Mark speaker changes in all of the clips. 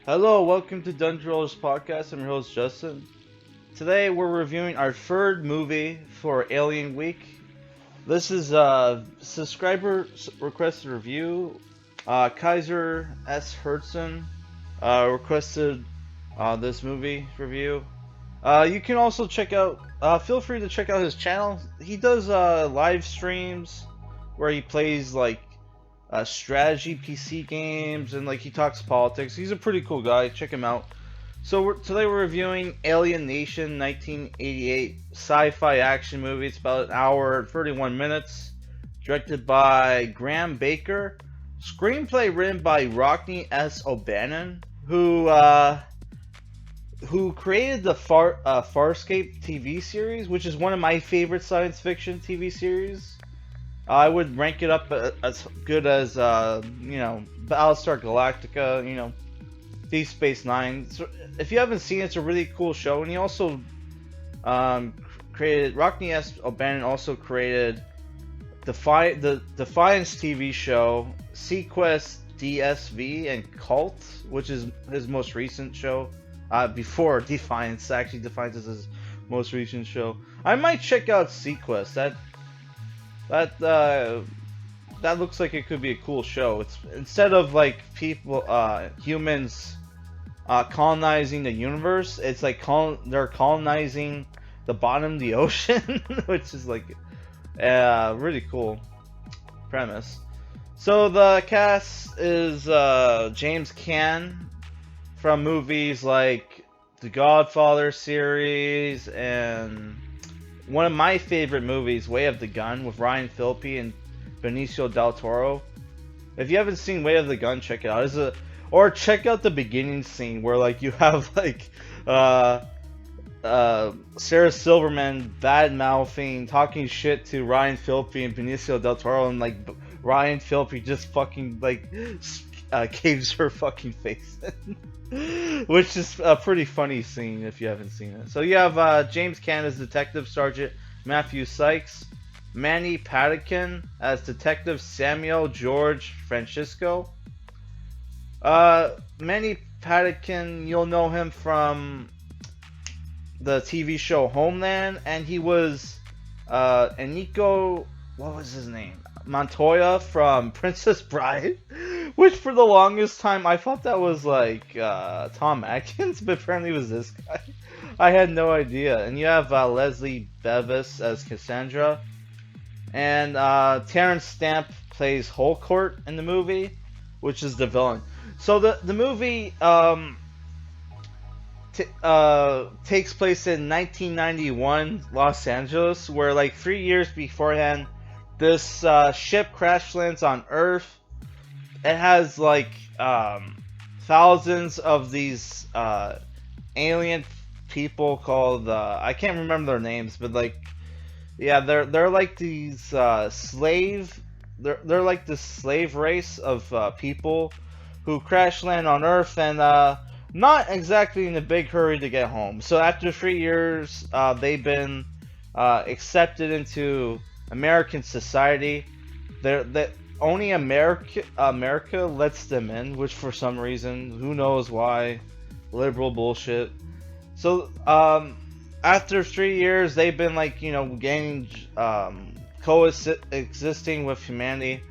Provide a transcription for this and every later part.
Speaker 1: Hello, welcome to Dungeon Rollers Podcast. I'm your host Justin. Today we're reviewing our third movie for Alien Week. This is a subscriber requested review. Kaiser S. Hertzen requested this movie review. You can also check out. Feel free to check out his channel. He does live streams where he plays like strategy PC games and like he talks politics. He's a pretty cool guy. Check him out. So today we're reviewing Alien Nation 1988 sci-fi action movie. It's about an hour and 31 minutes. Directed by Graham Baker. Screenplay written by Rockne S. Who created the Farscape TV series, which is one of my favorite science fiction TV series. I would rank it up as good as, Battlestar Galactica, Deep Space Nine. So if you haven't seen it, it's a really cool show. And he also Rockne S. O'Bannon also created the Defiance TV show, Sequest DSV, and Cult, which is his most recent show. Before Defiance, actually Defiance is his most recent show. I might check out Sequest. That looks like it could be a cool show. It's instead of like humans colonizing the universe, it's like they're colonizing the bottom of the ocean, which is like really cool premise. So the cast is James Caan from movies like the Godfather series and one of my favorite movies, Way of the Gun, with Ryan Phillippe and Benicio del Toro. If you haven't seen Way of the Gun, check it out. Or check out the beginning scene where like you have like Sarah Silverman bad mouthing, talking shit to Ryan Phillippe and Benicio del Toro, and like Ryan Phillippe just fucking like caves her fucking face in. Which is a pretty funny scene if you haven't seen it. So you have James Caan as Detective Sergeant Matthew Sykes, Mandy Patinkin as Detective Samuel George Francisco. Mandy Patinkin, you'll know him from the TV show Homeland, and he was Inigo, what was his name? Montoya from Princess Bride, which for the longest time I thought that was like Tom Atkins, but apparently it was this guy. I had no idea. And you have Leslie Bevis as Cassandra, and Terence Stamp plays Holcourt in the movie, which is the villain. So the movie takes place in 1991 Los Angeles, where like 3 years beforehand this ship crash lands on Earth. It has like thousands of these alien people called I can't remember their names, but like yeah, they're like these slave. They're like this slave race of people who crash land on Earth and not exactly in a big hurry to get home. So after 3 years, they've been accepted into American society. That only America lets them in, which for some reason, who knows why, liberal bullshit. So after 3 years, they've been like gaining coexisting with humanity.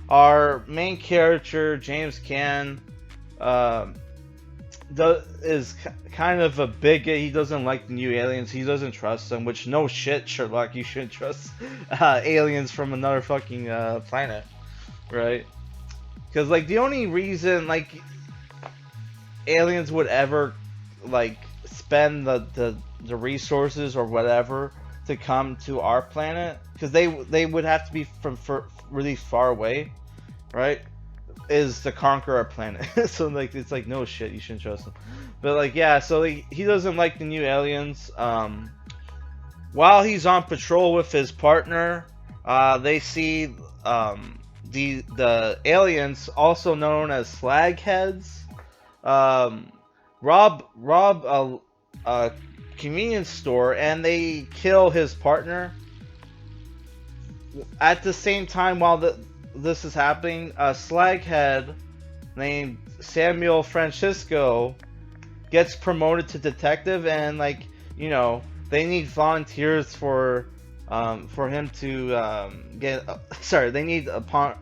Speaker 1: Our main character, James Caan, is kind of a bigot. He doesn't like the new aliens. He doesn't trust them, which no shit, Sherlock. You shouldn't trust aliens from another fucking planet, right? Because like the only reason like aliens would ever like spend the resources or whatever to come to our planet, because they would have to be from really far away, right? Is to conquer our planet. So like it's like no shit, you shouldn't trust him. But like yeah, so like, he doesn't like the new aliens. While he's on patrol with his partner, they see the aliens, also known as slagheads, rob a convenience store, and they kill his partner. At the same time, while this is happening, a slaghead named Samuel Francisco gets promoted to detective, and like, you know, they need volunteers for him to get. Sorry, they need a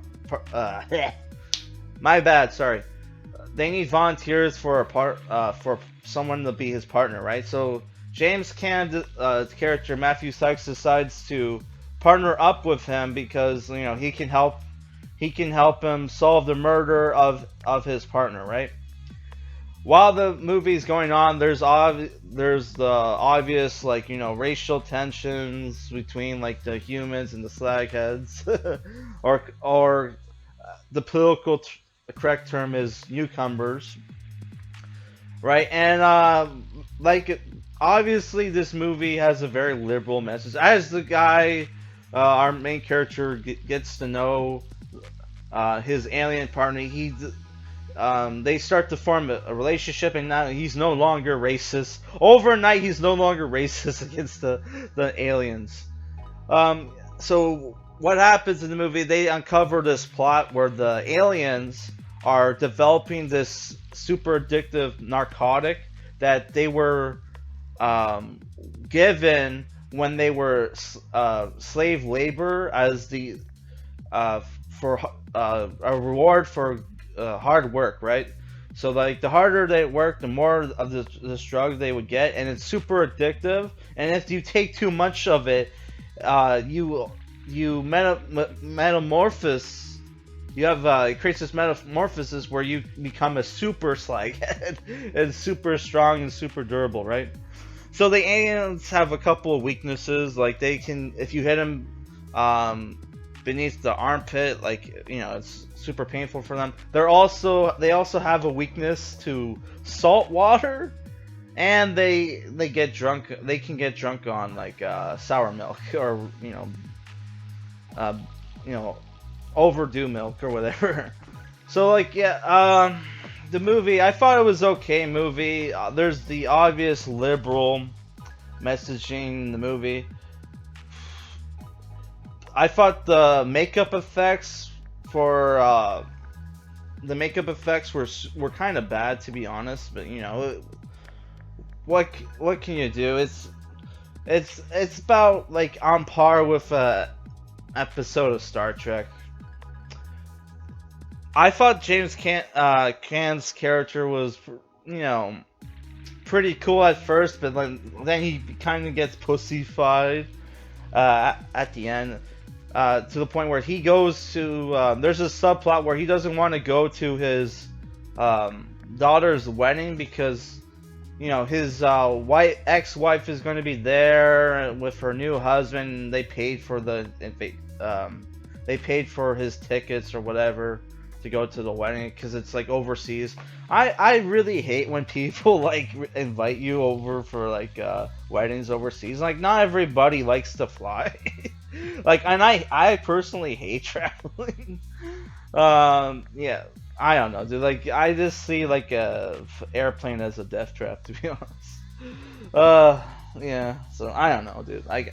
Speaker 1: my bad. Sorry, they need volunteers for for someone to be his partner, right? So James Caan, character Matthew Sykes, decides to partner up with him because, you know, he can help him solve the murder of his partner, right? While the movie's going on, there's the obvious, like, you know, racial tensions between like the humans and the slagheads, or the political correct term is newcomers, right? And like, obviously this movie has a very liberal message. As the guy, our main character gets to know his alien partner, they start to form a relationship, and now he's no longer racist. Overnight, he's no longer racist against the aliens. So what happens in the movie? They uncover this plot where the aliens are developing this super addictive narcotic that they were given when they were slave labor as the for a reward for hard work, right? So like, the harder they work, the more of this drug they would get, and it's super addictive. And if you take too much of it, you metamorphose. You have it creates this metamorphosis where you become a super slaghead and super strong and super durable, right? So the aliens have a couple of weaknesses, like they can, if you hit them beneath the armpit, like, you know, it's super painful for them. They also have a weakness to salt water, and they get drunk. They can get drunk on like sour milk, or you know, overdue milk or whatever. So like, yeah, the movie, I thought it was okay movie. There's the obvious liberal messaging in the movie. I thought the makeup effects were kind of bad, to be honest. But you know, what can you do? It's about like on par with a episode of Star Trek. I thought James Caan's character was, you know, pretty cool at first, but then he kind of gets pussified at the end. To the point where he goes to, there's a subplot where he doesn't want to go to his daughter's wedding because, you know, his ex-wife is going to be there with her new husband. They paid for his tickets or whatever to go to the wedding because it's like overseas. I really hate when people like invite you over for like weddings overseas. Like, not everybody likes to fly. Like, and I personally hate traveling. Yeah, I don't know, dude. Like, I just see like a airplane as a death trap, to be honest. Yeah. So I don't know, dude. I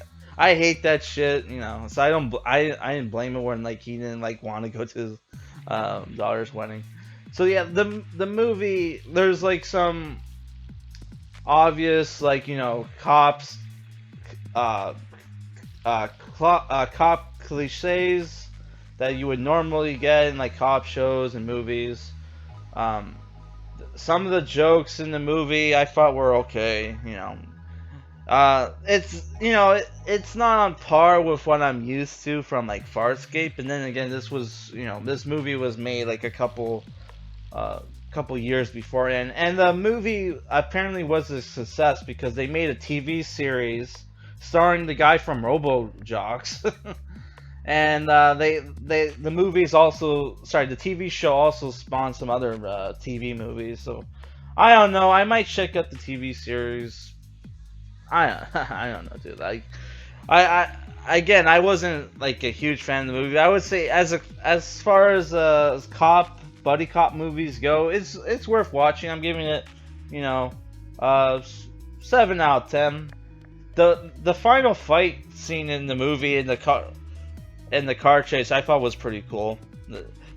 Speaker 1: hate that shit, you know. So I didn't blame him when like he didn't like want to go to his daughter's wedding. So yeah, the movie, there's like some obvious, like, you know, cops, cop cliches that you would normally get in like cop shows and movies. Some of the jokes in the movie I thought were okay, you know. It's, you know, it's not on par with what I'm used to from like Farscape, and then again, this was, you know, this movie was made like a couple years before, and the movie apparently was a success because they made a TV series starring the guy from RoboJocks. And the movies also, sorry, the TV show also spawned some other TV movies. So I don't know, I might check out the TV series. I don't know, dude. Like, again, I wasn't like a huge fan of the movie. I would say as far as buddy cop movies go, it's worth watching. I'm giving it, you know, 7 out of 10. The final fight scene in the movie in the car chase, I thought was pretty cool.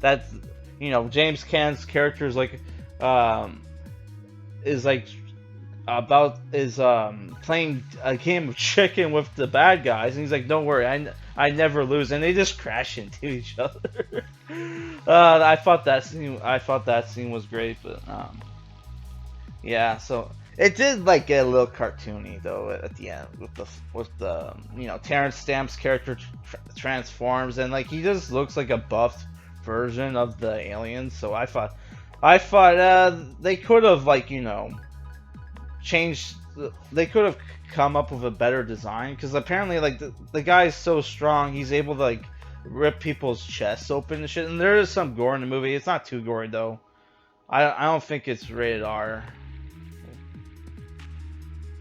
Speaker 1: That James Caan's character um, is like about is playing a game of chicken with the bad guys, and he's like, "Don't worry, I never lose," and they just crash into each other. I thought that scene was great, but yeah, so it did like get a little cartoony though at the end with the Terence Stamp's character transforms, and like he just looks like a buffed version of the aliens. So I thought they could have changed. They could have come up with a better design, because apparently like the guy is so strong, he's able to like rip people's chests open and shit. And there is some gore in the movie. It's not too gory though. I don't think it's rated R.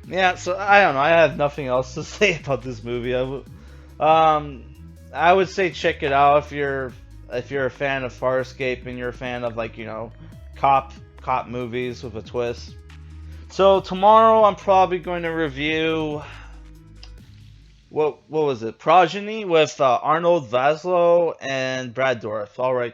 Speaker 1: Yeah, so I don't know. I have nothing else to say about this movie. I would say check it out if you're a fan of Farscape and you're a fan of cop movies with a twist. So tomorrow I'm probably going to review what was it? Progeny with Arnold Vosloo and Brad Dourif. All right.